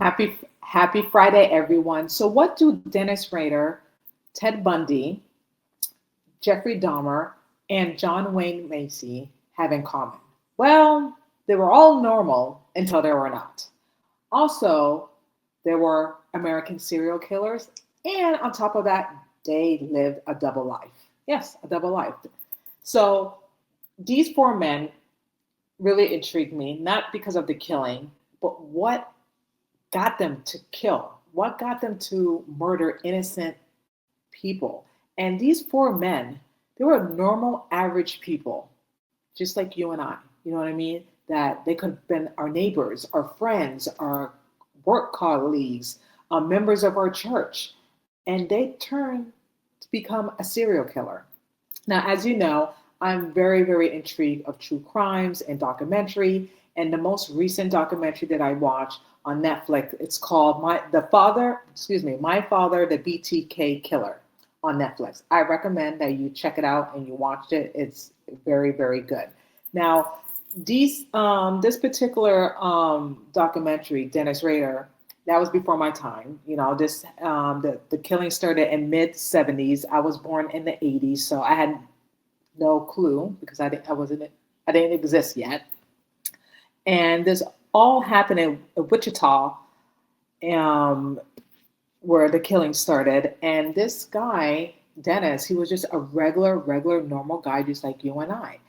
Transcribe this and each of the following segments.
Happy Friday, everyone. So, what do Dennis Rader, Ted Bundy, Jeffrey Dahmer, and John Wayne Gacy have in common? Well, they were all normal until they were not. Also, there were American serial killers, and on top of that, they lived a double life. Yes, a double life. So, these four men really intrigued me, not because of the killing, but what got them to kill? What got them to murder innocent people? And these four men, they were normal, average people, just like you and I. You know what I mean? That they could have been our neighbors, our friends, our work colleagues, members of our church. And they turned to become a serial killer. Now, as you know, I'm very, very intrigued of true crimes and documentary. And the most recent documentary that I watched on Netflix, it's called My Father, the BTK Killer on Netflix. I recommend that you check it out and you watch it. It's very, very good. Now, this particular documentary, Dennis Rader, that was before my time. You know, the killing started in mid-70s. I was born in the 80s, so I had no clue because I didn't exist yet. And this all happened in Wichita, where the killing started. And this guy, Dennis, he was just a regular, normal guy, just like you and I.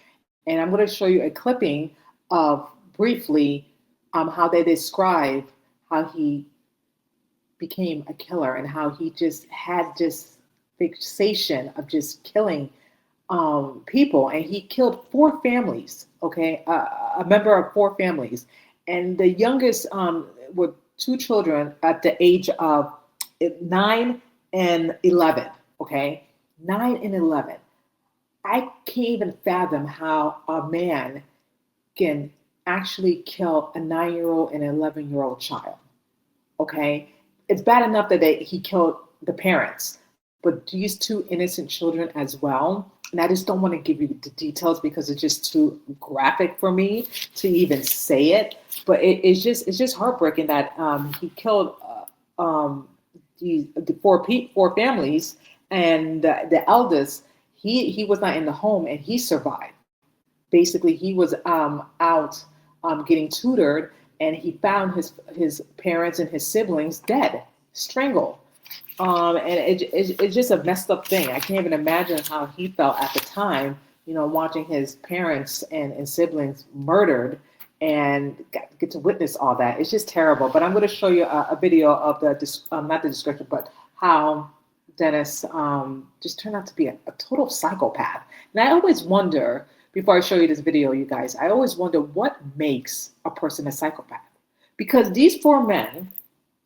And I'm going to show you a clipping of briefly how they describe how he became a killer and how he just had this fixation of just killing people. And he killed four families, okay, a member of four families. And the youngest were two children at the age of 9 and 11, okay? 9 and 11. I can't even fathom how a man can actually kill a 9-year-old and an 11-year-old child, okay? It's bad enough that he killed the parents, but these two innocent children as well. And I just don't want to give you the details because it's just too graphic for me to even say it. But it's just heartbreaking that he killed the four families, and the eldest, he was not in the home and he survived. Basically, he was out getting tutored, and he found his parents and his siblings dead, strangled. And it's just a messed up thing. I can't even imagine how he felt at the time, you know, watching his parents and siblings murdered and get to witness all that. It's just terrible. But I'm going to show you a video of not the description, but how Dennis just turned out to be a total psychopath. And I always wonder, before I show you this video, you guys, I always wonder what makes a person a psychopath. Because these four men,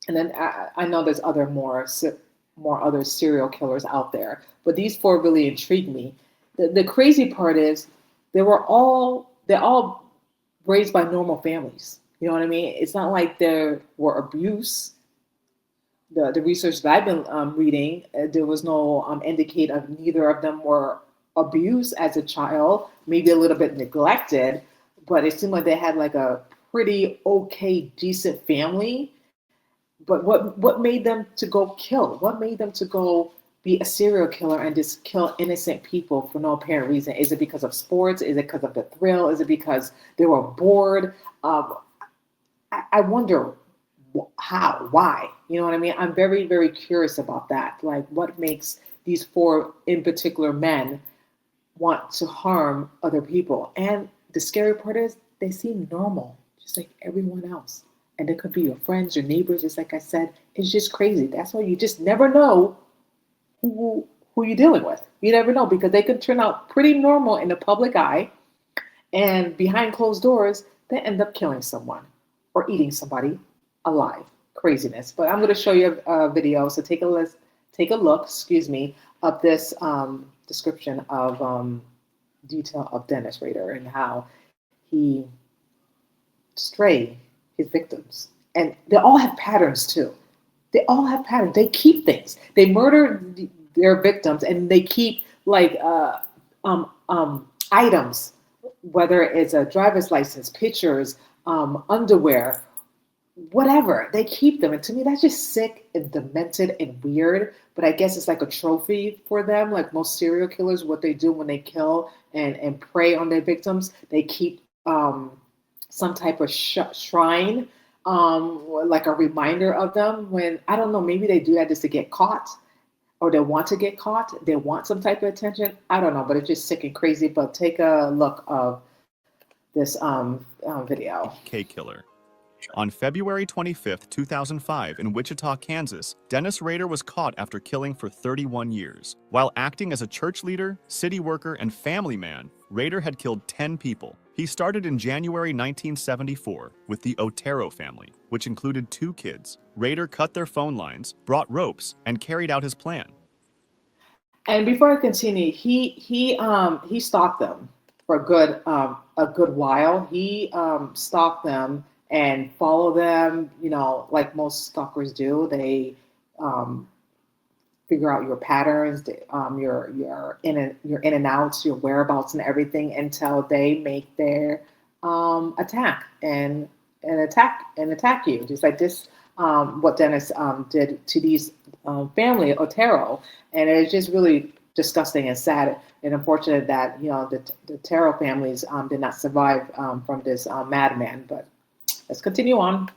and then I know there's more other serial killers out there, but these four really intrigued me. The crazy part is they're all raised by normal families. You know what I mean? It's not like there were abuse. The research that I've been reading, there was no indicate of neither of them were abused as a child, maybe a little bit neglected, but it seemed like they had like a pretty okay, decent family. But what made them to go kill? What made them to go be a serial killer and just kill innocent people for no apparent reason? Is it because of sports? Is it because of the thrill? Is it because they were bored? I wonder how, why? You know what I mean? I'm very, very curious about that. Like, what makes these four in particular men want to harm other people? And the scary part is they seem normal, just like everyone else. And it could be your friends, your neighbors, just like I said. It's just crazy. That's why you just never know who you're dealing with. You never know, because they could turn out pretty normal in the public eye, and behind closed doors, they end up killing someone or eating somebody alive. Craziness. But I'm going to show you a video. So take a look, of this description of detail of Dennis Rader and how he strayed his victims. And they all have patterns too. They all have patterns. They keep things. They murder their victims, and they keep like items, whether it's a driver's license, pictures, underwear, whatever. They keep them. And to me, that's just sick and demented and weird. But I guess it's like a trophy for them. Like most serial killers, what they do when they kill and prey on their victims, they keep some type of shrine, like a reminder of them. When, I don't know, maybe they do that just to get caught, or they want to get caught. They want some type of attention. I don't know, but it's just sick and crazy. But take a look of this video. BTK Killer. On February 25, 2005, in Wichita, Kansas, Dennis Rader was caught after killing for 31 years. While acting as a church leader, city worker, and family man, Rader had killed 10 people. He started in January 1974 with the Otero family, which included 2 kids. Rader cut their phone lines, brought ropes, and carried out his plan. And before I continue, he stalked them for a good while. He stalked them and follow them, like most stalkers do. They figure out your patterns, your in and outs, your whereabouts, and everything until they make their attack and attack you. Just like this, what Dennis did to these family Otero, and it's just really disgusting and sad and unfortunate that the Otero families did not survive from this madman, but. Let's continue on.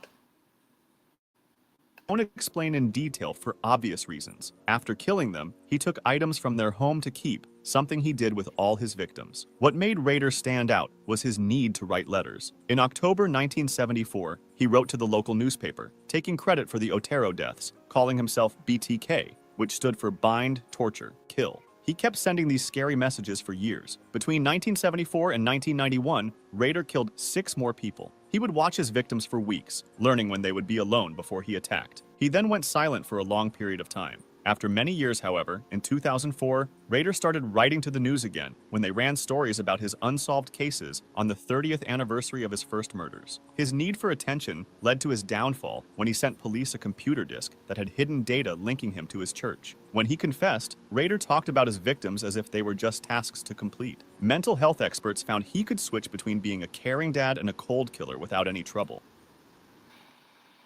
I won't explain in detail for obvious reasons. After killing them, he took items from their home to keep, something he did with all his victims. What made Rader stand out was his need to write letters. In October 1974, he wrote to the local newspaper, taking credit for the Otero deaths, calling himself BTK, which stood for Bind, Torture, Kill. He kept sending these scary messages for years. Between 1974 and 1991, Rader killed 6 more people. He would watch his victims for weeks, learning when they would be alone before he attacked. He then went silent for a long period of time. After many years, however, in 2004, Rader started writing to the news again when they ran stories about his unsolved cases on the 30th anniversary of his first murders. His need for attention led to his downfall when he sent police a computer disk that had hidden data linking him to his church. When he confessed, Rader talked about his victims as if they were just tasks to complete. Mental health experts found he could switch between being a caring dad and a cold killer without any trouble.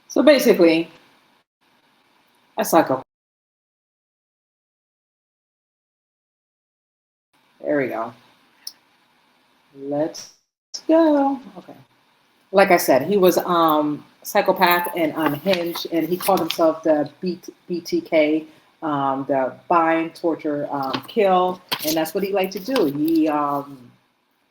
So basically, a psycho. There we go. Let's go. Okay. Like I said, he was psychopath and unhinged, and he called himself the BTK, the bind, torture, kill, and that's what he liked to do. He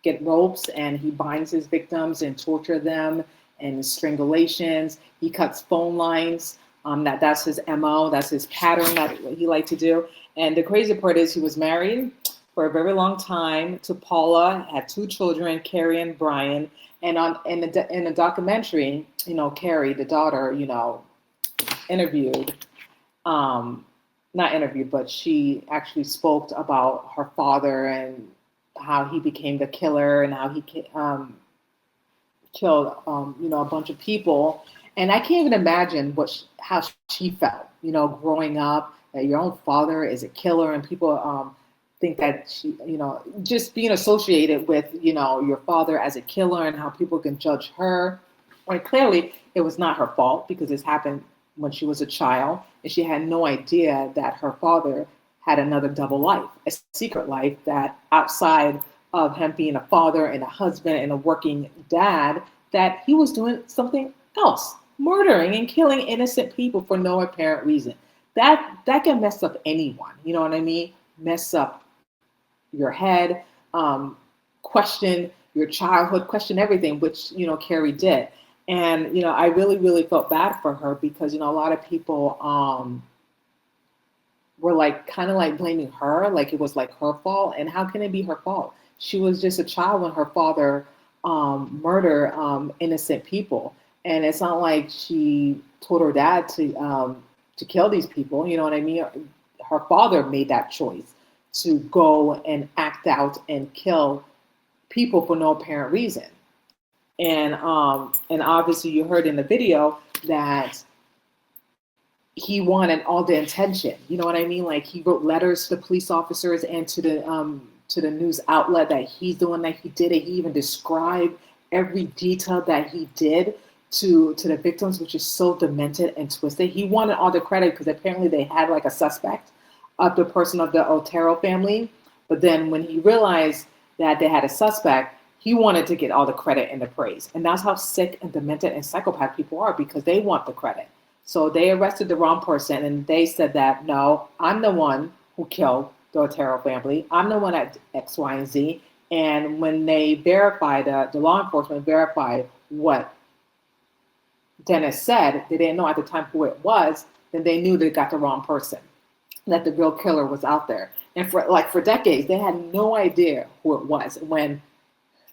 get ropes and he binds his victims and torture them and strangulations. He cuts phone lines. That's his MO. That's his pattern that he liked to do. And the crazy part is he was married for a very long time to Paula, had 2 children, Carrie and Brian. And in the documentary, Carrie, the daughter, interviewed, not interviewed, but she actually spoke about her father and how he became the killer and how he killed, a bunch of people. And I can't even imagine how she felt, growing up, that your own father is a killer and people think that she, just being associated with, your father as a killer and how people can judge her. Well, clearly it was not her fault because this happened when she was a child and she had no idea that her father had another double life, a secret life that outside of him being a father and a husband and a working dad, that he was doing something else, murdering and killing innocent people for no apparent reason. That can mess up anyone, you know what I mean? Mess up your head, question your childhood, question everything, which, Carrie did. And, I really, really felt bad for her because, a lot of people were kind of blaming her, like it was like her fault. And how can it be her fault? She was just a child when her father murdered innocent people. And it's not like she told her dad to kill these people, you know what I mean? Her father made that choice to go and act out and kill people for no apparent reason. And obviously you heard in the video that he wanted all the attention. You know what I mean? Like he wrote letters to the police officers and to the news outlet that he's the one that he did it. He even described every detail that he did. to the victims, which is so demented and twisted. He wanted all the credit because apparently they had like a suspect of the person of the Otero family. But then when he realized that they had a suspect, he wanted to get all the credit and the praise. And that's how sick and demented and psychopath people are, because they want the credit. So they arrested the wrong person, and they said that, no, I'm the one who killed the Otero family. I'm the one at X, Y, and Z. And when they verified, the law enforcement verified what Dennis said, they didn't know at the time who it was, then they knew they got the wrong person, that the real killer was out there. And for decades, they had no idea who it was. When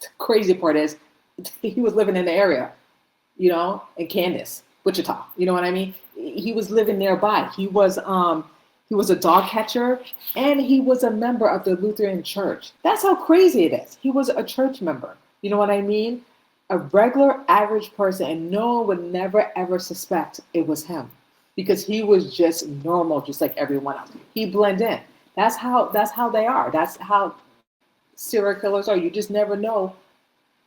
the crazy part is, he was living in the area, in Candace, Wichita. You know what I mean? He was living nearby. He was a dog catcher, and he was a member of the Lutheran Church. That's how crazy it is. He was a church member. You know what I mean? A regular, average person, and no one would never, ever suspect it was him, because he was just normal, just like everyone else. He blended in. That's how they are. That's how serial killers are. You just never know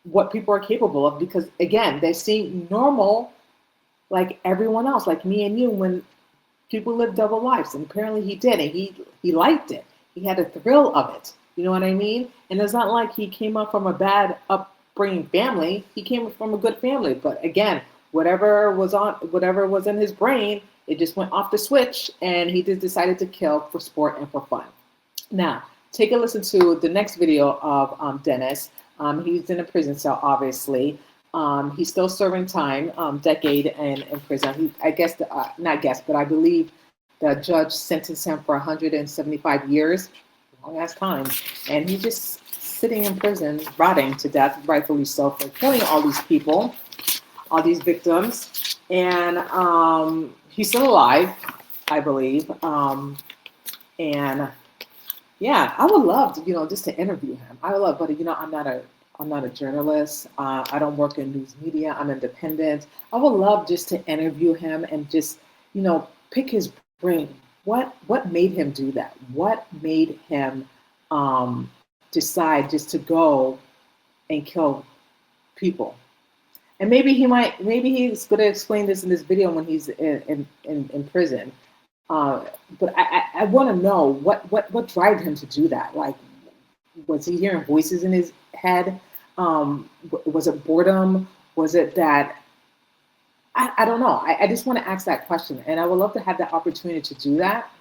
what people are capable of, because, again, they seem normal like everyone else, like me and you, when people live double lives. And apparently he did, and he liked it. He had a thrill of it. You know what I mean? And it's not like he came up from a bad upbringing family. He came from a good family. But again, whatever was in his brain, it just went off the switch, and he just decided to kill for sport and for fun. Now, take a listen to the next video of Dennis. He's in a prison cell, obviously. He's still serving time, decade in prison. But I believe the judge sentenced him for 175 years, long ass time. And he's just sitting in prison, rotting to death, rightfully so, for killing all these people, all these victims. And he's still alive, I believe. And yeah, I would love to, just to interview him. I would love, but I'm not a journalist. I don't work in news media. I'm independent. I would love just to interview him and just, pick his brain. What made him do that? What made him decide just to go and kill people? And maybe he's going to explain this in this video when he's in prison. But I want to know what drove him to do that. Like, was he hearing voices in his head? Was it boredom? Was it that? I don't know. I just want to ask that question, and I would love to have that opportunity to do that.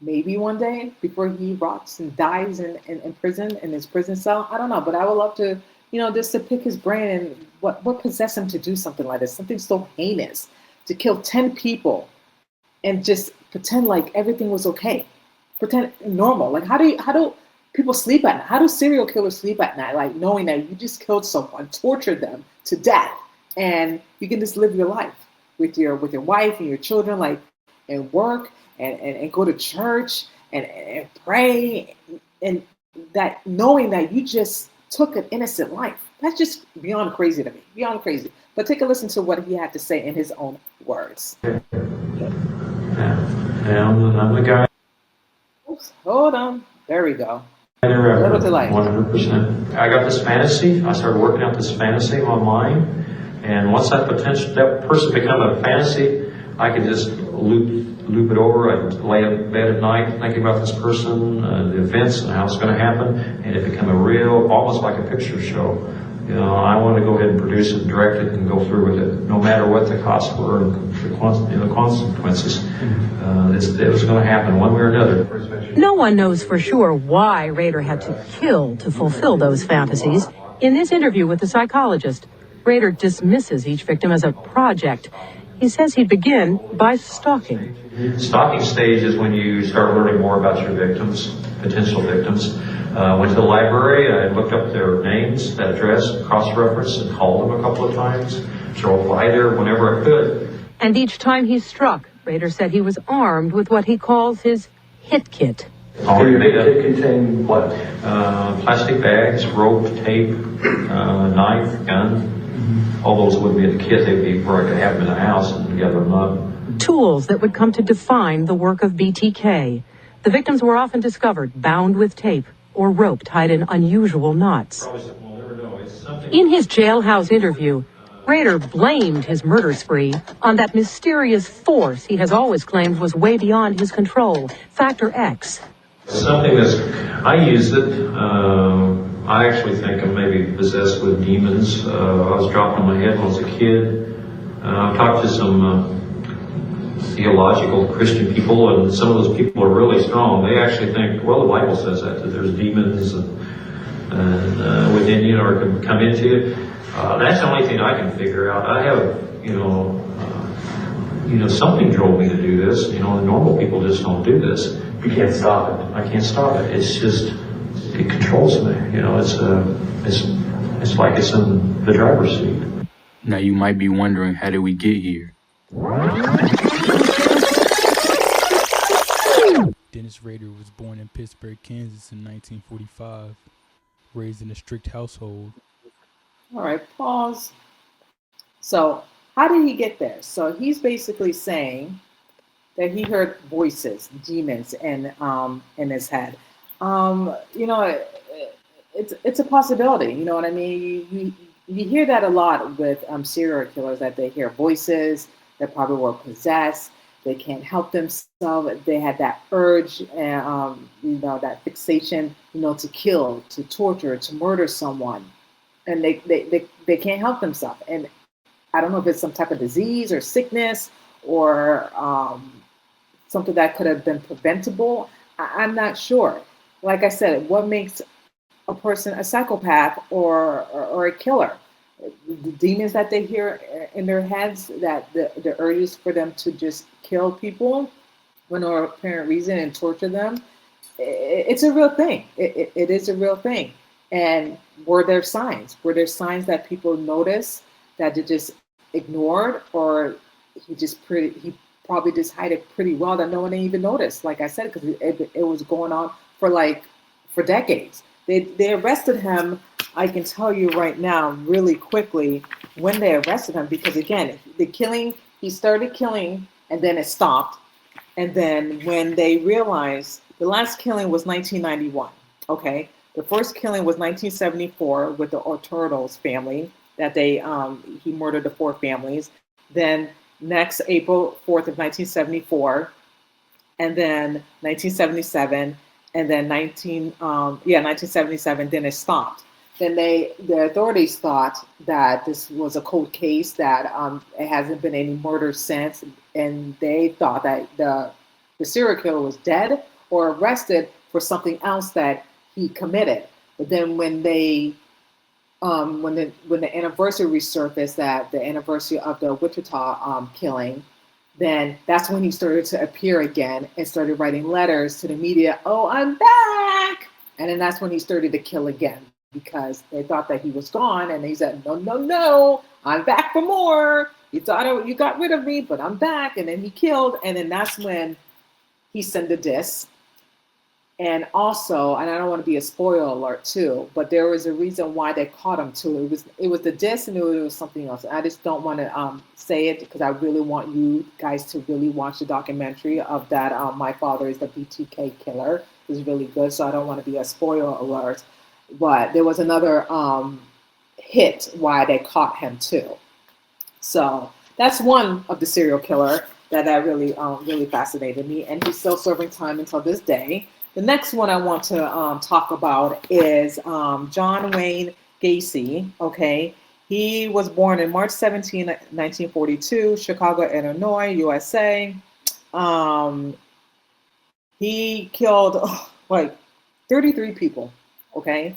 Maybe one day before he rots and dies in prison, in his prison cell. I don't know, but I would love to, just to pick his brain and what possessed him to do something like this, something so heinous, to kill 10 people and just pretend like everything was okay, pretend normal. Like, how do people sleep at night? How do serial killers sleep at night? Like, knowing that you just killed someone, tortured them to death, and you can just live your life with your wife and your children, like, and work and go to church and pray, and that knowing that you just took an innocent life. That's just beyond crazy to me, beyond crazy. But take a listen to what he had to say in his own words. Yeah, I'm the guy. Oops, hold on. There we go. 100%. I got this fantasy. I started working out this fantasy in my mind, and once that person become a fantasy, I could just loop it over. I'd lay in bed at night thinking about this person, the events, and how it's going to happen, and it become a real, almost like a picture show. I wanted to go ahead and produce it, and direct it, and go through with it, no matter what the costs were and the consequences. It was going to happen one way or another. No one knows for sure why Rader had to kill to fulfill those fantasies. In this interview with the psychologist, Rader dismisses each victim as a project. He says he'd begin by stalking. Stalking stage is when you start learning more about your victims, potential victims. Went to the library, I looked up their names, that address, cross-referenced, and called them a couple of times. Drove by there whenever I could. And each time he struck, Rader said he was armed with what he calls his hit kit. Your kit contained what? Plastic bags, rope, tape, knife, gun. All those wouldn't be in the kit. They'd be where I could have them in the house and gather them up. Tools that would come to define the work of BTK. The victims were often discovered bound with tape or rope tied in unusual knots. In his jailhouse interview, Rader blamed his murder spree on that mysterious force he has always claimed was way beyond his control, Factor X. Something that's, I used it, I actually think I'm maybe possessed with demons. I was dropped on my head when I was a kid. I've talked to some theological Christian people, and some of those people are really strong. They actually think, well, the Bible says that there's demons and within you or can come into you. That's the only thing I can figure out. I have, something drove me to do this. The normal people just don't do this. You can't stop it. I can't stop it. It's just, it controls me. It's like it's in the driver's seat. Now you might be wondering, how did we get here? Dennis Rader was born in Pittsburgh, Kansas in 1945, raised in a strict household. All right, pause. So how did he get there? So he's basically saying that he heard voices, demons, in his head. It's a possibility. You know what I mean? You hear that a lot with serial killers, that they hear voices, that probably were possessed. They can't help themselves. They had that urge and that fixation, to kill, to torture, to murder someone, and they can't help themselves. And I don't know if it's some type of disease or sickness or something that could have been preventable. I'm not sure. Like I said, what makes a person a psychopath or a killer? The demons that they hear in their heads, that the urges for them to just kill people for no apparent reason and torture them, it's a real thing. It is a real thing. And were there signs? Were there signs that people noticed that they just ignored, or he probably just hid it pretty well that no one even noticed? Like I said, because it was going on for decades. They arrested him. I can tell you right now, really quickly, when they arrested him, because again, he started killing and then it stopped. And then when they realized, the last killing was 1991, okay? The first killing was 1974 with the Tourture family, that he murdered the 4 families. Then next April 4th of 1974, and then 1977, and then 1977, then it stopped. Then the authorities thought that this was a cold case, that it hasn't been any murder since, and they thought that the serial killer was dead or arrested for something else that he committed. But then when the anniversary resurfaced, that the anniversary of the Wichita killing, then that's when he started to appear again and started writing letters to the media. Oh, I'm back! And then that's when he started to kill again, because they thought that he was gone, and he said, no, I'm back for more. You thought you got rid of me, but I'm back. And then he killed, and then that's when he sent the disc. And also, and I don't want to be a spoiler alert too, but there was a reason why they caught him too. It was the disc, and it was something else. I just don't want to say it, because I really want you guys to really watch the documentary of that. My Father is the BTK Killer. It was really good, so I don't want to be a spoiler alert. But there was another hit why they caught him too. So that's one of the serial killer that really really fascinated me, and he's still serving time until this day. The next one I want to talk about is John Wayne Gacy. Okay, he was born in March 17, 1942, Chicago, Illinois, USA. He killed like 33 people. Okay,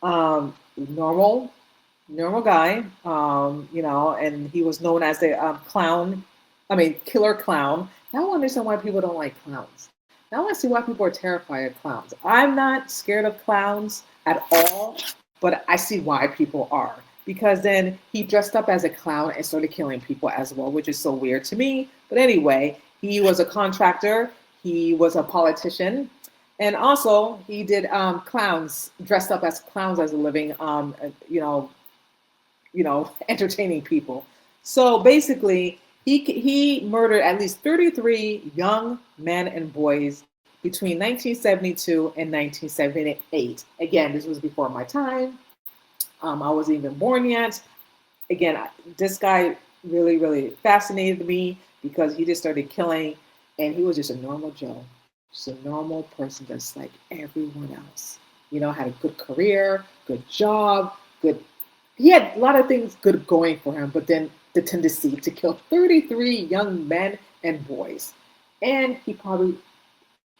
normal guy. And he was known as the killer clown. Now I understand why people don't like clowns. Now I see why people are terrified of clowns. I'm not scared of clowns at all, but I see why people are. Because then he dressed up as a clown and started killing people as well, which is so weird to me. But anyway, he was a contractor. He was a politician. And also he did clowns, dressed up as clowns as a living, entertaining people. So basically, he murdered at least 33 young men and boys between 1972 and 1978. Again, this was before my time. I wasn't even born yet. again, this guy really, really fascinated me because he just started killing, and he was just a normal Joe, just a normal person, just like everyone else. You know, had a good career, good job, good. He had a lot of things good going for him, but then the tendency to kill 33 young men and boys, and he probably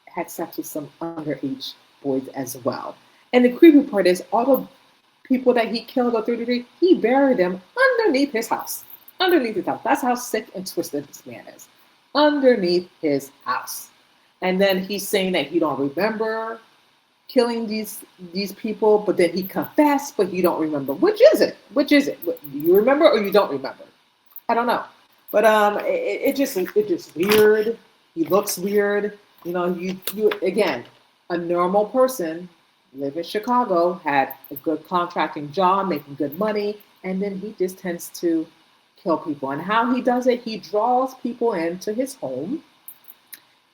had sex with some underage boys as well. And the creepy part is all the people that he killed at 33, he buried them underneath his house. Underneath his house. That's how sick and twisted this man is. Underneath his house. And then he's saying that he don't remember killing these people, but then he confessed, but he don't remember. Which is it? Which is it? Do you remember or you don't remember? I don't know. But it just weird. He looks weird. You know, you again, a normal person, live in Chicago, had a good contracting job, making good money, and then he just tends to kill people. And how he does it, he draws people into his home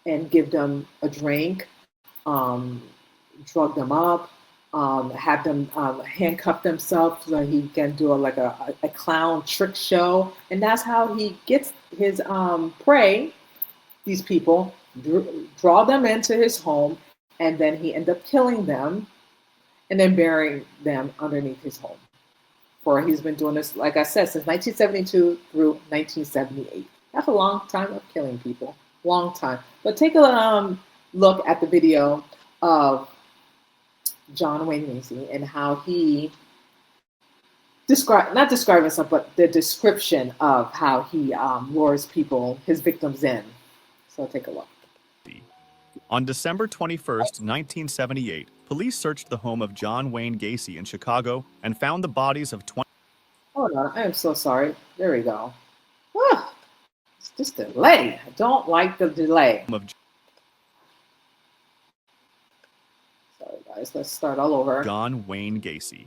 and give them a drink, drug them up, have them handcuff themselves so he can do a clown trick show. And that's how he gets his prey, these people, draw them into his home, and then he ends up killing them and then burying them underneath his home. He's been doing this, like I said, since 1972 through 1978. That's a long time of killing people. Long time. But take a look at the video of John Wayne Gacy and how he not describe himself, but the description of how he lures people, his victims in. So take a look. On December 21st, 1978, police searched the home of John Wayne Gacy in Chicago and found the bodies of 20. Hold on, I am so sorry. There we go. Ah, it's just a delay. I don't like the delay. Sorry guys, let's start all over. John Wayne Gacy.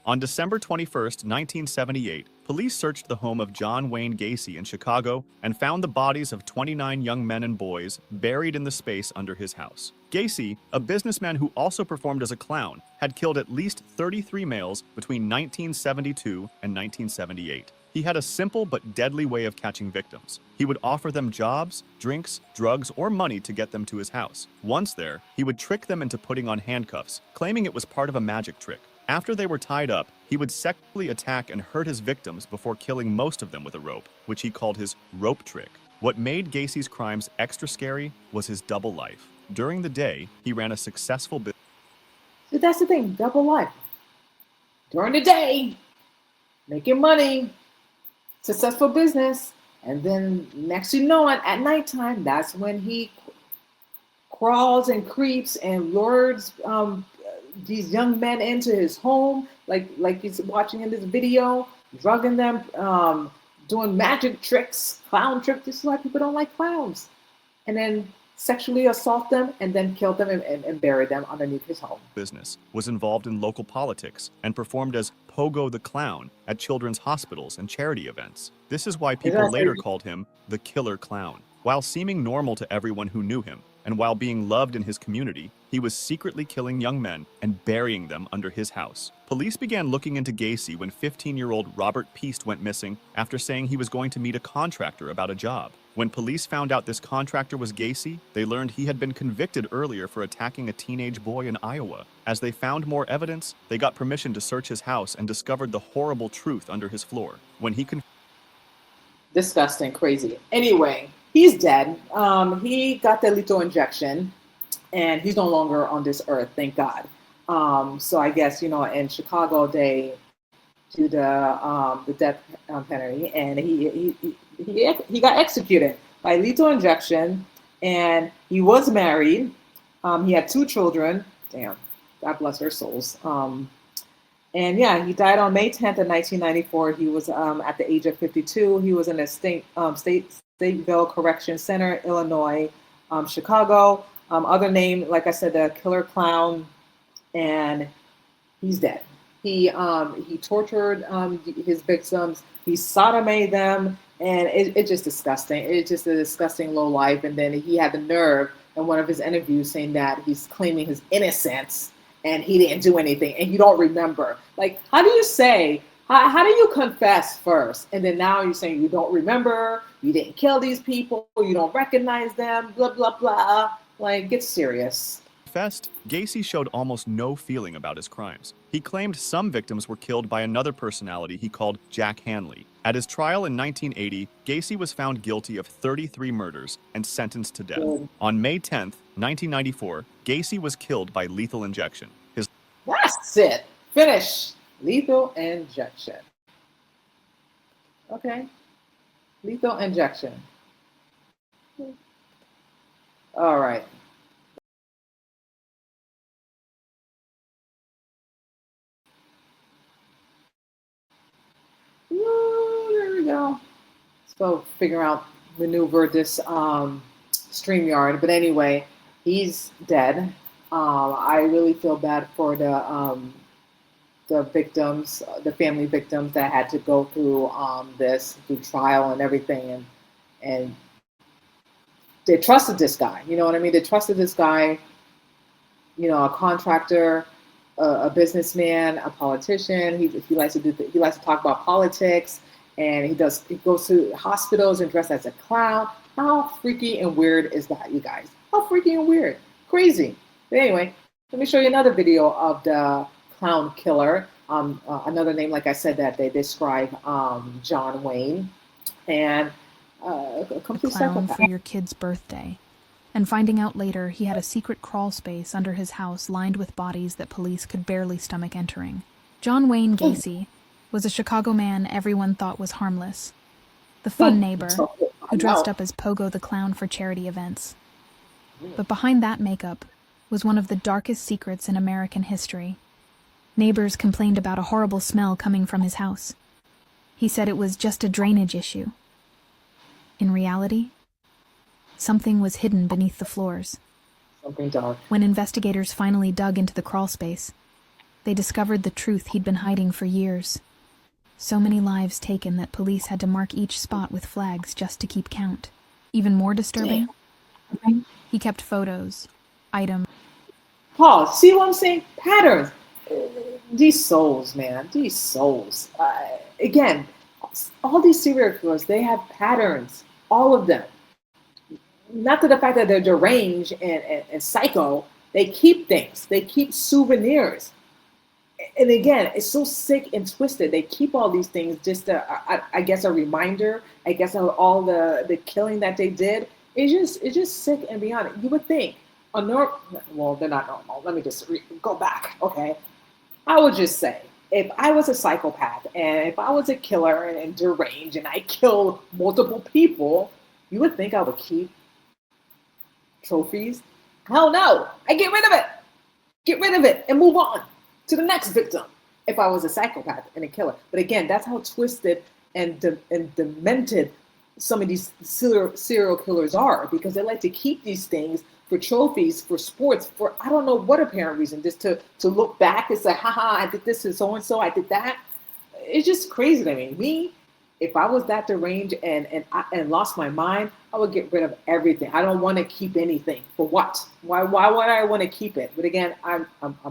On December 21st, 1978, police searched the home of John Wayne Gacy in Chicago and found the bodies of 29 young men and boys buried in the space under his house. Gacy, a businessman who also performed as a clown, had killed at least 33 males between 1972 and 1978. He had a simple but deadly way of catching victims. He would offer them jobs, drinks, drugs, or money to get them to his house. Once there, he would trick them into putting on handcuffs, claiming it was part of a magic trick. After they were tied up, he would sexually attack and hurt his victims before killing most of them with a rope, which he called his rope trick. What made Gacy's crimes extra scary was his double life. During the day, he ran a successful business. So that's the thing, double life. During the day, making money, successful business, and then next you know it, at nighttime, that's when he crawls and creeps and lures these young men into his home, like he's watching in this video, drugging them, doing magic tricks, clown tricks. This is why people don't like clowns. And then sexually assault them and then kill them and bury them underneath his home. Business was involved in local politics and performed as Pogo the Clown at children's hospitals and charity events. This is why people later called him the Killer Clown. While seeming normal to everyone who knew him, and while being loved in his community, he was secretly killing young men and burying them under his house. Police began looking into Gacy when 15-year-old Robert Peast went missing after saying he was going to meet a contractor about a job. When police found out this contractor was Gacy, they learned he had been convicted earlier for attacking a teenage boy in Iowa. As they found more evidence, they got permission to search his house and discovered the horrible truth under his floor. When he disgusting, crazy. Anyway, he's dead. He got the lethal injection, and he's no longer on this earth, thank God. So I guess, you know, in Chicago, they do the death penalty, and he got executed by lethal injection, and he was married. He had 2 children. Damn, God bless their souls. And yeah, he died on May 10th of 1994. He was at the age of 52. He was in a Stateville Correction Center, Illinois, Chicago. Other name, like I said, the Killer Clown, and he's dead. He tortured his victims. He sodomized them, and it's just disgusting. It's just a disgusting low life. And then he had the nerve in one of his interviews saying that he's claiming his innocence and he didn't do anything and you don't remember. Like, how do you say How do you confess first? And then now you're saying you don't remember, you didn't kill these people, you don't recognize them, blah, blah, blah. Like, get serious. Confessed, Gacy showed almost no feeling about his crimes. He claimed some victims were killed by another personality he called Jack Hanley. At his trial in 1980, Gacy was found guilty of 33 murders and sentenced to death. Good. On May 10th, 1994, Gacy was killed by lethal injection. That's it. Finish. Lethal injection. Okay. Lethal injection. All right. Ooh, there we go. So figure out, maneuver this StreamYard. But anyway, he's dead. I really feel bad for the victims, the family victims that had to go through this, through trial and everything, and they trusted this guy. You know what I mean? They trusted this guy. You know, a contractor, a businessman, a politician. He likes to he likes to talk about politics, and he goes to hospitals and dressed as a clown. How freaky and weird is that, you guys? How freaky and weird, crazy. But anyway, let me show you another video of the clown killer. Another name, like I said, that they describe John Wayne, and a complete clown psychopath. for your kid's birthday, and finding out later he had a secret crawl space under his house lined with bodies that police could barely stomach entering. John Wayne Gacy was a Chicago man everyone thought was harmless. The fun neighbor who dressed up as Pogo the Clown for charity events. But behind that makeup was one of the darkest secrets in American history. Neighbors complained about a horrible smell coming from his house. He said it was just a drainage issue. In reality, something was hidden beneath the floors. Something dark. When investigators finally dug into the crawl space, they discovered the truth he'd been hiding for years. So many lives taken that police had to mark each spot with flags just to keep count. Even more disturbing, he kept photos, items. Paul, see what I'm saying? Patterns. These souls, man. These souls. Again, all these serial killers, they have patterns. All of them. Not to the fact that they're deranged and psycho. They keep things. They keep souvenirs. And again, it's so sick and twisted. They keep all these things just, I guess, a reminder. I guess of all the killing that they did. It's just sick and beyond. You would think well, they're not normal. Let me just go back, okay? I would just say, if I was a psychopath and if I was a killer and deranged and I killed multiple people, you would think I would keep trophies? Hell no! I get rid of it! Get rid of it and move on to the next victim if I was a psychopath and a killer. But again, that's how twisted and demented some of these serial killers are, because they like to keep these things for trophies, for sports, for I don't know what apparent reason, just to look back and say, haha, I did this to so-and-so, I did that. It's just crazy to me. Me, if I was that deranged and lost my mind, I would get rid of everything. I don't want to keep anything. For what? Why would I want to keep it? But again, I'm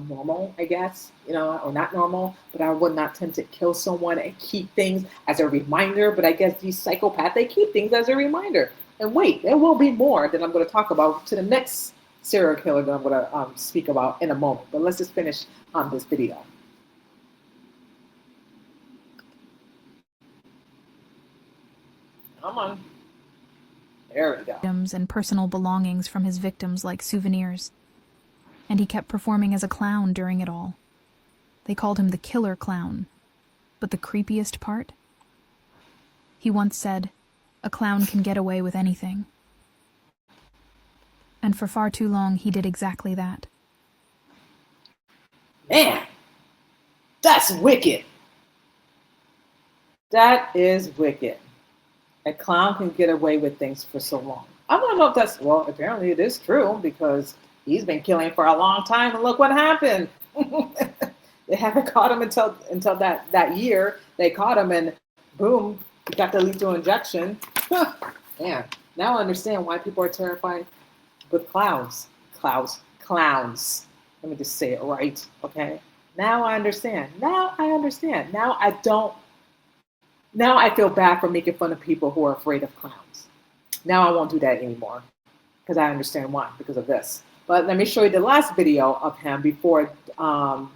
normal, I guess, or not normal, but I would not tend to kill someone and keep things as a reminder. But I guess these psychopaths, they keep things as a reminder. And wait, there will be more that I'm going to talk about to the next serial killer that I'm going to speak about in a moment. But let's just finish on this video. Come on. There we go. And personal belongings from his victims like souvenirs. And he kept performing as a clown during it all. They called him the killer clown. But the creepiest part? He once said, "A clown can get away with anything." And for far too long, he did exactly that. Man, that's wicked. That is wicked. A clown can get away with things for so long. I don't know if that's, well, apparently it is true, because he's been killing for a long time, and look what happened. They haven't caught him until that year. They caught him, and boom, he got the lethal injection. Man, now I understand why people are terrified with clowns. Clowns. Let me just say it right, okay? Now I understand. Now I understand. Now I feel bad for making fun of people who are afraid of clowns. Now I won't do that anymore because I understand why, because of this. But let me show you the last video of him before they not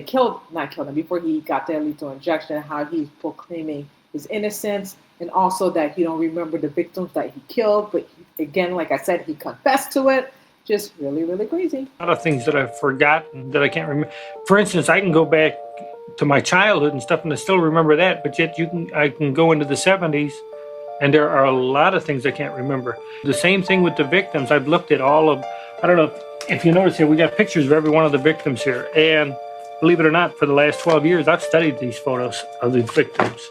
killed him, before he got their lethal injection, how he's proclaiming his innocence, and also that he don't remember the victims that he killed. But again, like I said, he confessed to it. Just really, really crazy. A lot of things that I've forgotten that I can't remember. For instance, I can go back to my childhood and stuff and I still remember that, but yet I can go into the 70s and there are a lot of things I can't remember. The same thing with the victims. I've looked at all of, I don't know if you notice here, we got pictures of every one of the victims here. And believe it or not, for the last 12 years, I've studied these photos of the victims.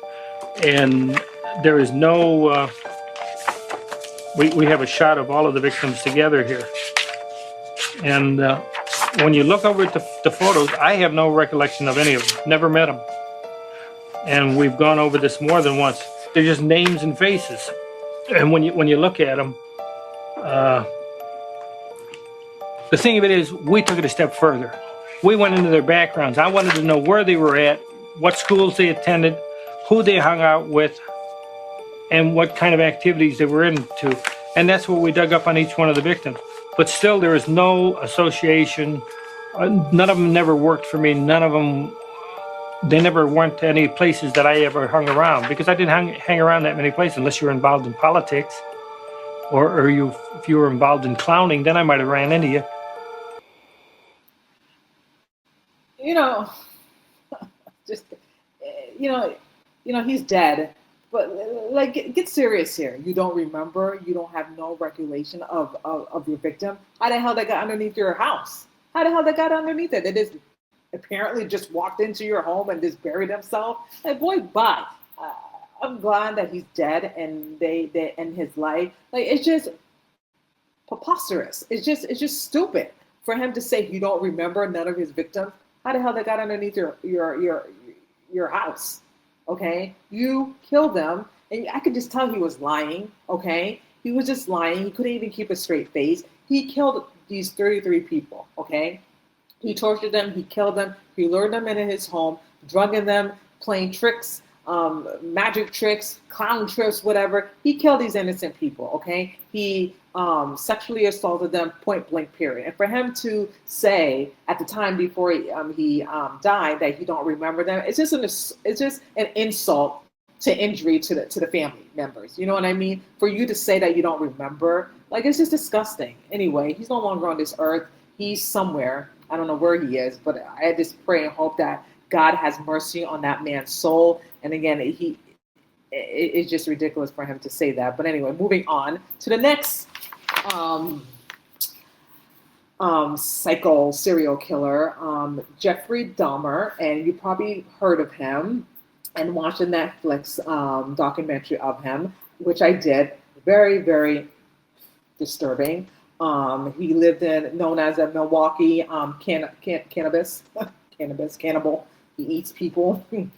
And there is no, we have a shot of all of the victims together here. And when you look over at the photos, I have no recollection of any of them. Never met them. And we've gone over this more than once. They're just names and faces. And when you look at them, the thing of it is, we took it a step further. We went into their backgrounds. I wanted to know where they were at, what schools they attended, who they hung out with, and what kind of activities they were into. And that's what we dug up on each one of the victims. But still, there is no association. None of them never worked for me. None of them, they never went to any places that I ever hung around, because I didn't hang around that many places unless you were involved in politics or if you were involved in clowning, then I might have ran into you. You know, just, he's dead. But like, get serious here. You don't remember. You don't have no recollection of your victim. How the hell they got underneath your house? How the hell they got underneath it? They just apparently just walked into your home and just buried themselves. Like, boy, bye. I'm glad that he's dead and they end his life. Like, it's just preposterous. It's just stupid for him to say you don't remember none of his victims. How the hell they got underneath your house? Okay, you killed them, and I could just tell he was lying. Okay, he was just lying. He couldn't even keep a straight face. He killed these 33 people. Okay, he tortured them. He killed them. He lured them into his home, drugging them, playing tricks, magic tricks, clown tricks, whatever. He killed these innocent people. Okay, he sexually assaulted them, point blank, period. And for him to say at the time before he died that he don't remember them, it's just an insult to injury to the family members. You know what I mean? For you to say that you don't remember, like, it's just disgusting. Anyway, he's no longer on this earth. He's somewhere. I don't know where he is, but I just pray and hope that God has mercy on that man's soul. And again, it's just ridiculous for him to say that. But anyway, moving on to the next psycho serial killer, Jeffrey Dahmer, and you probably heard of him and watched a Netflix documentary of him, which I did. Very, very disturbing. He lived known as a Milwaukee cannibal. He eats people. He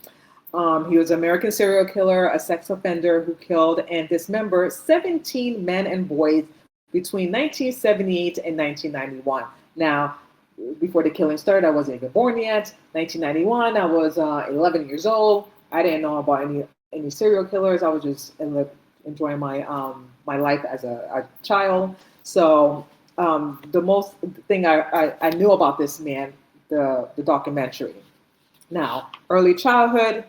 was an American serial killer, a sex offender who killed and dismembered 17 men and boys between 1978 and 1991. Now, before the killing started, I wasn't even born yet. 1991, I was 11 years old. I didn't know about any serial killers. I was just enjoying my my life as a child. So the most thing I knew about this man, the documentary. Now, early childhood,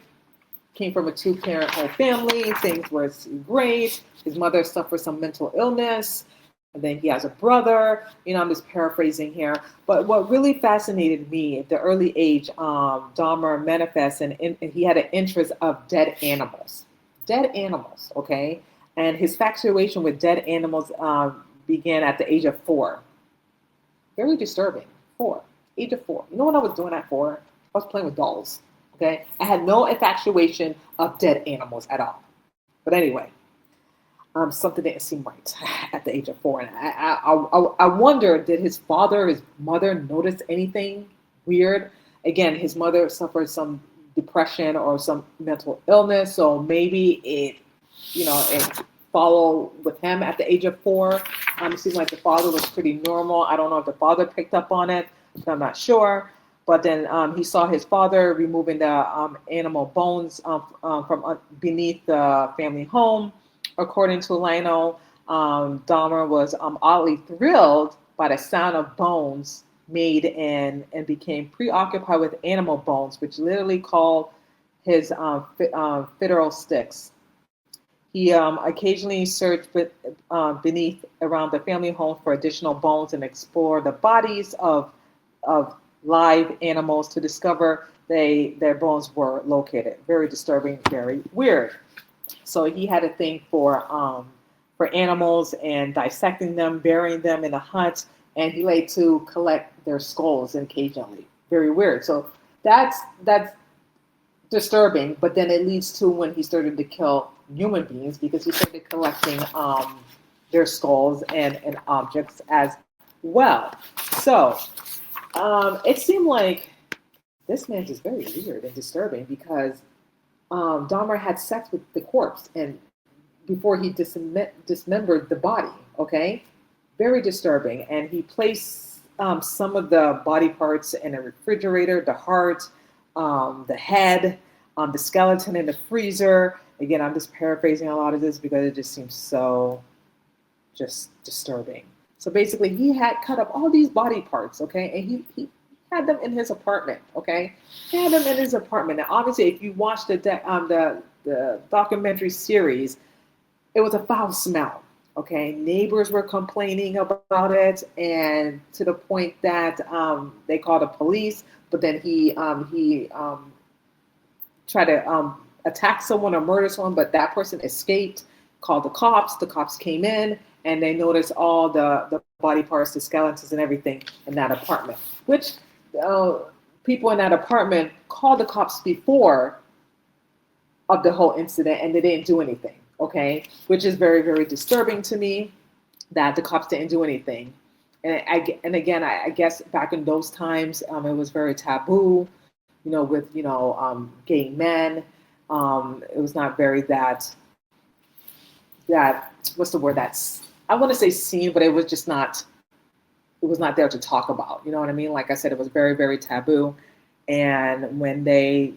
came from a 2-parent home family. Things were great. His mother suffered some mental illness. And then he has a brother. I'm just paraphrasing here. But what really fascinated me at the early age, Dahmer manifests, and he had an interest of dead animals. Dead animals, okay? And his infatuation with dead animals began at the age of 4. Very disturbing. 4. Age of 4. You know what I was doing at 4? I was playing with dolls. Okay, I had no infatuation of dead animals at all. But anyway, something didn't seem right at the age of 4, and I wonder, did his father, his mother notice anything weird? Again, his mother suffered some depression or some mental illness, so maybe it followed with him at the age of 4. It seemed like the father was pretty normal. I don't know if the father picked up on it. I'm not sure. But then he saw his father removing the animal bones from beneath the family home. According to Lionel, Dahmer was oddly thrilled by the sound of bones made and became preoccupied with animal bones, which literally called his fiddle sticks. He occasionally searched beneath around the family home for additional bones and explore the bodies of live animals to discover their bones were located. Very disturbing, very weird. So he had a thing for animals and dissecting them, burying them in a hut, and he liked to collect their skulls occasionally. Very weird. So that's disturbing, but then it leads to when he started to kill human beings because he started collecting their skulls and objects as well. So it seemed like this man is very weird and disturbing because Dahmer had sex with the corpse and before he dismembered the body. Okay, very disturbing. And he placed some of the body parts in a refrigerator, the heart, the head, the skeleton in the freezer. Again, I'm just paraphrasing a lot of this because it just seems so just disturbing. So basically, he had cut up all these body parts, okay, and he had them in his apartment, okay. He had them in his apartment. Now, obviously, if you watch the documentary series, it was a foul smell, okay. Neighbors were complaining about it, and to the point that they called the police. But then he tried to attack someone or murder someone, but that person escaped, called the cops. The cops came in, and they noticed all the body parts, the skeletons and everything in that apartment, which people in that apartment called the cops before of the whole incident, and they didn't do anything, okay? Which is very, very disturbing to me that the cops didn't do anything. And again, I guess back in those times, it was very taboo, with, gay men. It was not very that what's the word, I want to say seen, but it was just not, it was not there to talk about. You know what I mean? Like I said, it was very, very taboo. And when they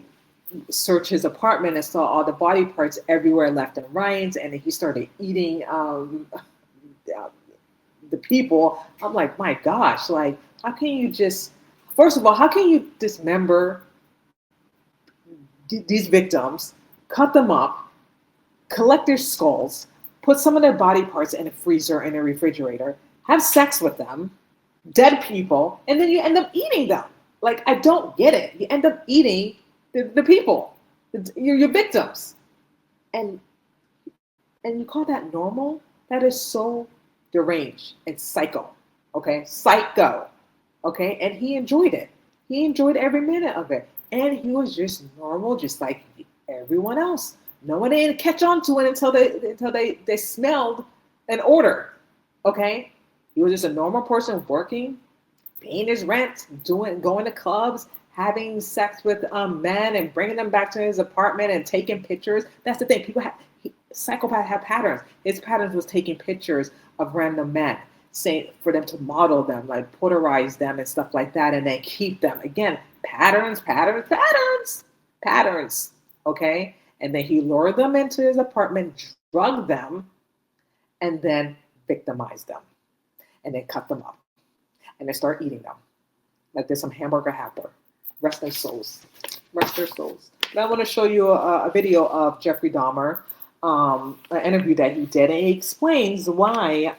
searched his apartment and saw all the body parts everywhere left and right, and he started eating the people, I'm like, my gosh, like, how can you just, first of all, how can you dismember these victims, cut them up, collect their skulls, put some of their body parts in a freezer, in a refrigerator, have sex with them, dead people, and then you end up eating them? Like, I don't get it. You end up eating the people, your victims. And you call that normal? That is so deranged and psycho, okay? Psycho, okay? And he enjoyed it. He enjoyed every minute of it. And he was just normal, just like everyone else. No one didn't catch on to it until they smelled an odor, okay? He was just a normal person working, paying his rent, going to clubs, having sex with men and bringing them back to his apartment and taking pictures. That's the thing. Psychopaths have patterns. His patterns was taking pictures of random men, saying for them to model them, like terrorize them and stuff like that, and then keep them. Again, patterns, okay? And then he lured them into his apartment, drugged them, and then victimized them, and then cut them up, and then start eating them like there's some hamburger helper. Rest their souls. Rest their souls. Now I want to show you a video of Jeffrey Dahmer, an interview that he did, and he explains why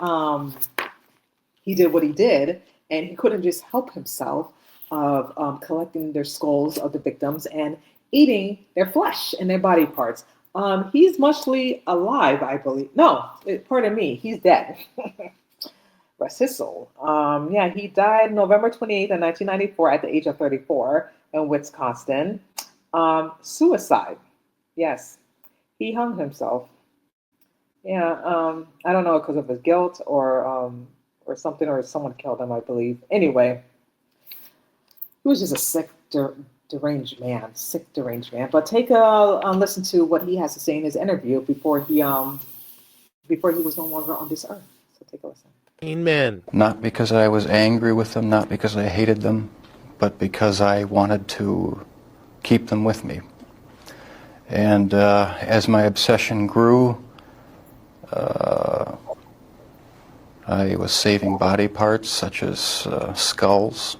he did what he did, and he couldn't just help himself of collecting their skulls of the victims and eating their flesh and their body parts. He's mostly alive, I believe. No, pardon me, he's dead. Rest his soul. Yeah, he died November 28th of 1994 at the age of 34 in Wisconsin. Suicide. Yes, he hung himself. Yeah, I don't know, because of his guilt or something, or someone killed him, I believe. Anyway, he was just a sick, deranged man. But take a listen to what he has to say in his interview before he was no longer on this earth. So take a listen. Men. Not because I was angry with them, not because I hated them, but because I wanted to keep them with me. And as my obsession grew, I was saving body parts such as skulls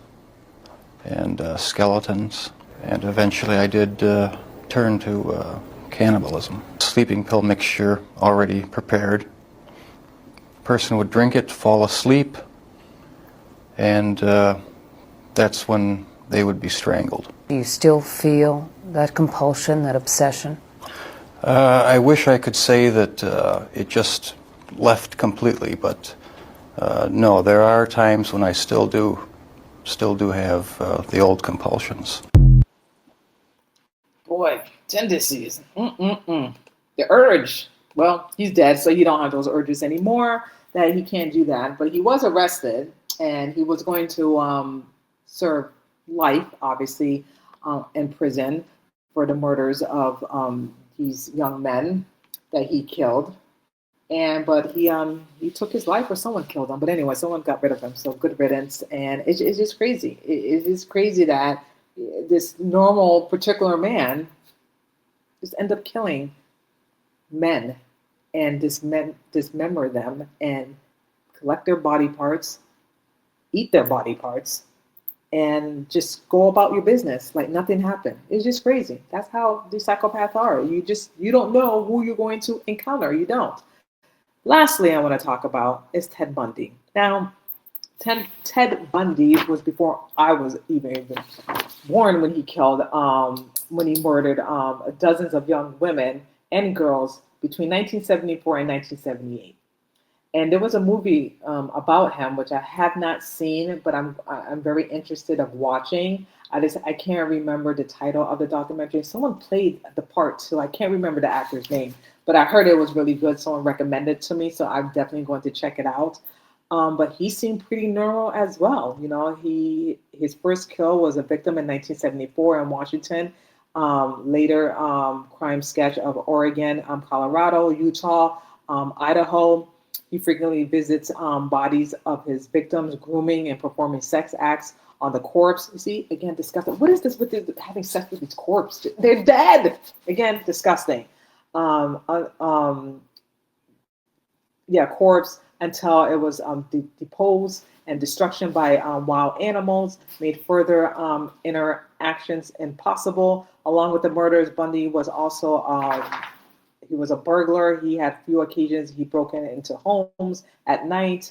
and skeletons, and eventually I did turn to cannibalism. Sleeping pill mixture already prepared. Person would drink it, fall asleep, and that's when they would be strangled. Do you still feel that compulsion, that obsession? I wish I could say that it just left completely, but no, there are times when I still do have the old compulsions. Boy, tendencies. The urge. Well, he's dead, so he don't have those urges anymore. That he can't do that. But he was arrested, and he was going to serve life, obviously, in prison for the murders of these young men that he killed. But he took his life, or someone killed him. But anyway, someone got rid of him. So good riddance. And it's just crazy. It is crazy that this normal particular man just end up killing men and dismember them and collect their body parts, eat their body parts, and just go about your business like nothing happened. It's just crazy. That's how these psychopaths are. You don't know who you're going to encounter. You don't. Lastly, I want to talk about is Ted Bundy. Now, Ted Bundy was before I was even born when he killed, when he murdered dozens of young women and girls between 1974 and 1978. And there was a movie about him, which I have not seen, but I'm very interested of watching. I can't remember the title of the documentary. Someone played the part too. I can't remember the actor's name, but I heard it was really good. Someone recommended it to me, so I'm definitely going to check it out. But he seemed pretty normal as well. You know, his first kill was a victim in 1974 in Washington. Later, crime sketch of Oregon, Colorado, Utah, Idaho. He frequently visits bodies of his victims, grooming and performing sex acts on the corpse. You see, again, disgusting. What is this with having sex with these corpses? They're dead. Again, disgusting. Corpse until it was deposed, and destruction by wild animals made further interactions impossible. Along with the murders, Bundy was also he was a burglar. He had few occasions he broke into homes at night.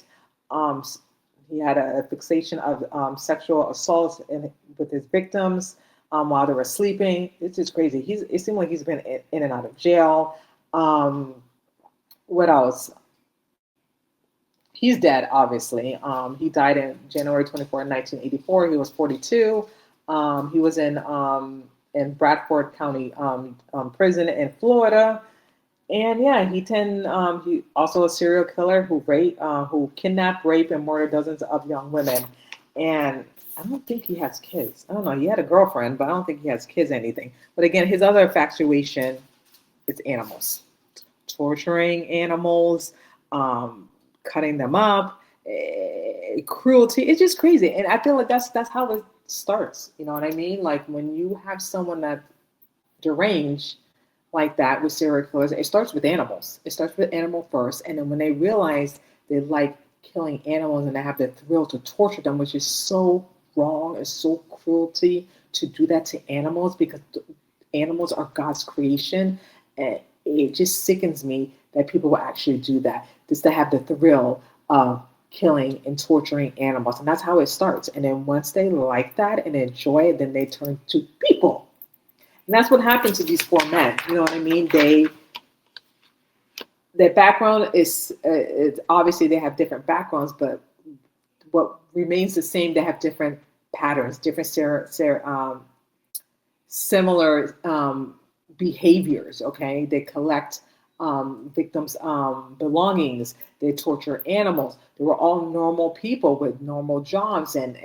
He had a fixation of sexual assaults with his victims while they were sleeping. It's just crazy. It seemed like he's been in and out of jail. What else? He's dead, obviously. He died in January 24, 1984. He was 42. He was in Bradford County prison in Florida. And yeah, he also a serial killer who kidnapped, raped, and murdered dozens of young women. And I don't think he has kids. I don't know. He had a girlfriend, but I don't think he has kids or anything. But again, his other infatuation is animals. Torturing animals, cutting them up, cruelty. It's just crazy. And I feel like that's how it starts. You know what I mean? Like when you have someone that's deranged like that with serial killers, it starts with animals. It starts with animal first. And then when they realize they like killing animals and they have the thrill to torture them, which is so wrong, it's so cruelty to do that to animals, because animals are God's creation. And it just sickens me that people will actually do that, just to have the thrill of killing and torturing animals. And that's how it starts. And then once they like that and enjoy it, then they turn to people. And that's what happened to these four men. You know what I mean? Their background is obviously they have different backgrounds, but what remains the same, they have different patterns, different similar behaviors. Okay, they collect victims' belongings. They torture animals. They were all normal people with normal jobs and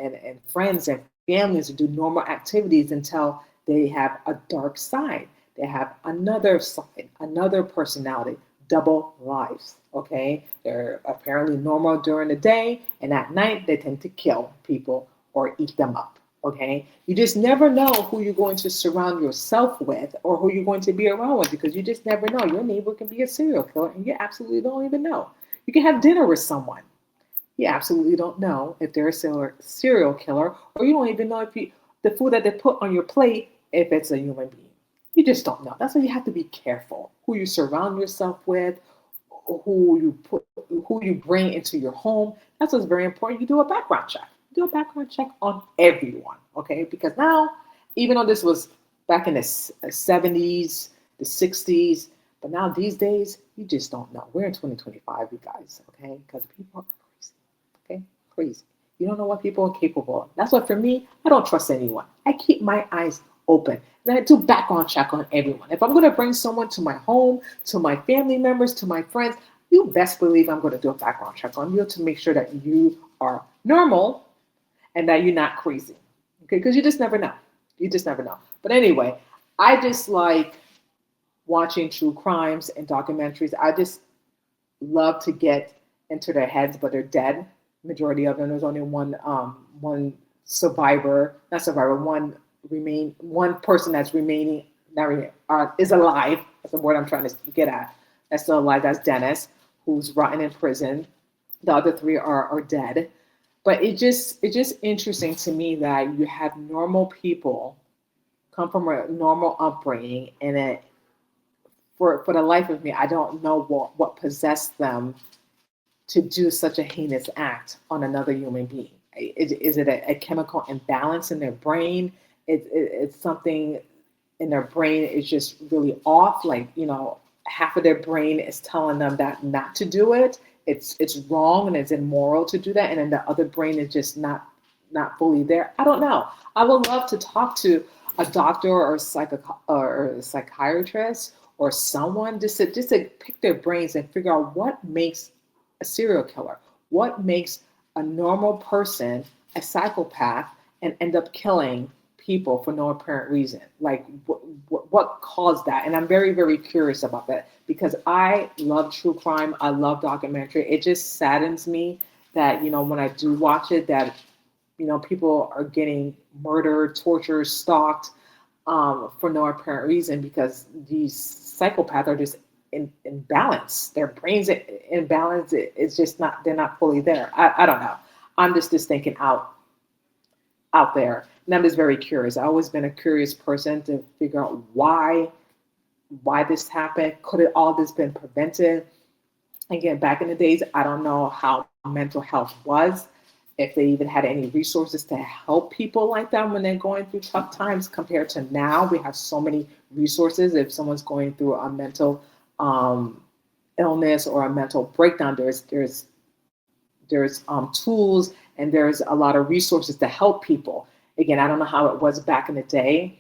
friends and families who do normal activities until they have a dark side. They have another side, another personality, double lives, okay? They're apparently normal during the day, and at night they tend to kill people or eat them up, Okay, you just never know who you're going to surround yourself with or who you're going to be around with, because you just never know. Your neighbor can be a serial killer and you absolutely don't even know. You can have dinner with someone. You absolutely don't know if they're a serial killer, or you don't even know if the food that they put on your plate, if it's a human being. You just don't know. That's why you have to be careful who you surround yourself with, who you bring into your home. That's what's very important. You do a background check. Do a background check on everyone, okay? Because now, even though this was back in the 70s, the 60s, but now these days, you just don't know. We're in 2025, you guys, okay? Because people are crazy, okay? Crazy. You don't know what people are capable of. That's why for me, I don't trust anyone. I keep my eyes open. And I do background check on everyone. If I'm going to bring someone to my home, to my family members, to my friends, you best believe I'm going to do a background check on you to make sure that you are normal and that you're not crazy. Okay, because you just never know. You just never know. But anyway, I just like watching true crimes and documentaries. I just love to get into their heads, but they're dead. Majority of them. There's only one survivor, not survivor, one person that's remaining, is alive. That's the word I'm trying to get at. That's still alive. That's Dennis, who's rotting in prison. The other three are dead. But it's just interesting to me that you have normal people come from a normal upbringing, and for the life of me, I don't know what possessed them to do such a heinous act on another human being. Is it a chemical imbalance in their brain? It's something in their brain is just really off. Like, half of their brain is telling them that not to do it. It's wrong and it's immoral to do that, and then the other brain is just not fully there. I don't know. I would love to talk to a doctor or a psychiatrist or someone just to pick their brains and figure out what makes a serial killer, what makes a normal person a psychopath and end up killing people for no apparent reason. Like what caused that? And I'm very, very curious about that, because I love true crime. I love documentary. It just saddens me that, when I do watch it, that, people are getting murdered, tortured, stalked for no apparent reason, because these psychopaths are just in balance. Their brains are in balance. It's just not, they're not fully there. I don't know. I'm just thinking out there. And I'm just very curious. I've always been a curious person to figure out why this happened. Could it all this been prevented? Again, back in the days, I don't know how mental health was, if they even had any resources to help people like that when they're going through tough times compared to now. We have so many resources. If someone's going through a mental illness or a mental breakdown, there's tools and there's a lot of resources to help people. Again, I don't know how it was back in the day.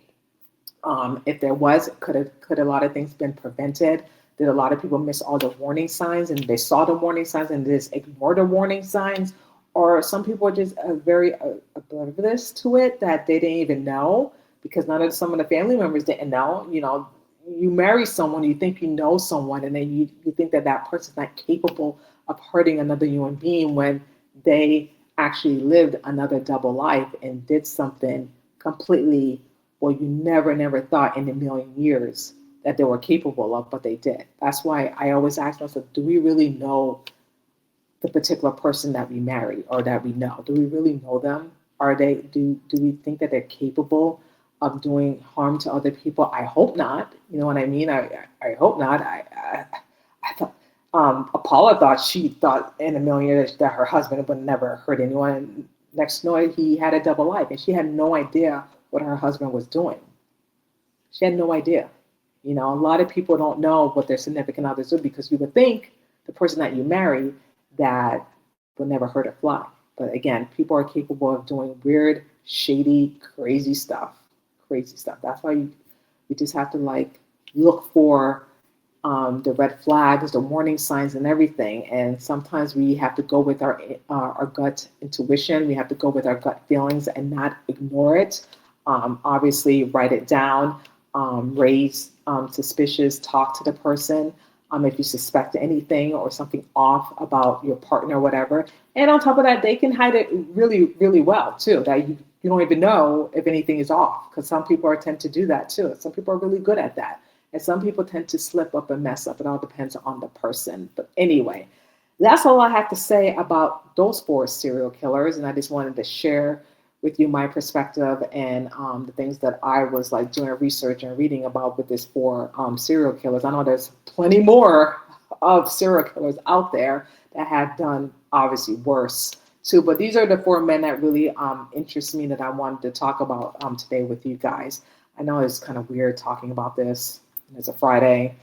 If there was, could a lot of things been prevented? Did a lot of people miss all the warning signs and they saw the warning signs and just ignore the warning signs? Or some people are just very oblivious to it, that they didn't even know, because some of the family members didn't know. You marry someone, you think you know someone, and then you think that person's not capable of hurting another human being when they actually lived another double life and did something completely, well, you never thought in a million years that they were capable of, but they did. That's why I always ask myself, do we really know the particular person that we marry or that we know? Do we really know them? Do we think that they're capable of doing harm to other people? I hope not. You know what I mean? I hope not. I thought Paula thought in a million years that her husband would never hurt anyone. Next to know, he had a double life, and she had no idea what her husband was doing. She had no idea. A lot of people don't know what their significant others do, because you would think the person that you marry that will never hurt a fly. But again, people are capable of doing weird, shady, crazy stuff. That's why you just have to look for the red flags, the warning signs, and everything. And sometimes we have to go with our gut intuition. We have to go with our gut feelings and not ignore it. Obviously, write it down. Raise suspicious. Talk to the person. If you suspect anything or something off about your partner or whatever. And on top of that, they can hide it really, really well too. That you you don't even know if anything is off, because some people tend to do that too. Some people are really good at that. And some people tend to slip up and mess up. It all depends on the person. But anyway, that's all I have to say about those 4 serial killers. And I just wanted to share with you my perspective and the things that I was like doing research and reading about with these 4 serial killars. I know there's plenty more of serial killers out there that have done obviously worse too. But these are the 4 men that really interest me, that I wanted to talk about today with you guys. I know it's kind of weird talking about this. It's a Friday.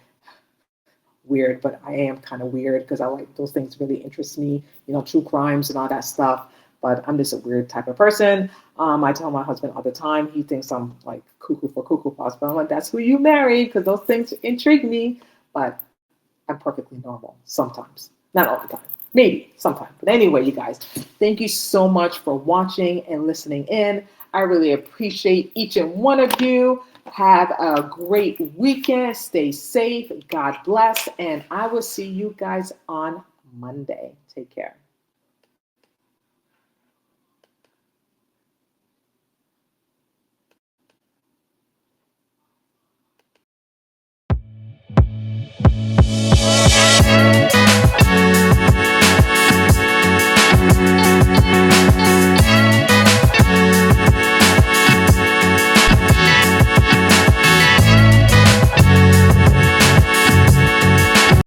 Weird, but I am kind of weird because I like those things really interest me, true crimes and all that stuff. But I'm just a weird type of person. I tell my husband all the time, he thinks I'm like cuckoo for Cuckoo Puffs, but I'm like, that's who you marry, because those things intrigue me. But I'm perfectly normal sometimes, not all the time, maybe sometimes. But anyway, you guys, thank you so much for watching and listening in. I really appreciate each and one of you. Have a great weekend. Stay safe. God bless. And I will see you guys on Monday. Take care.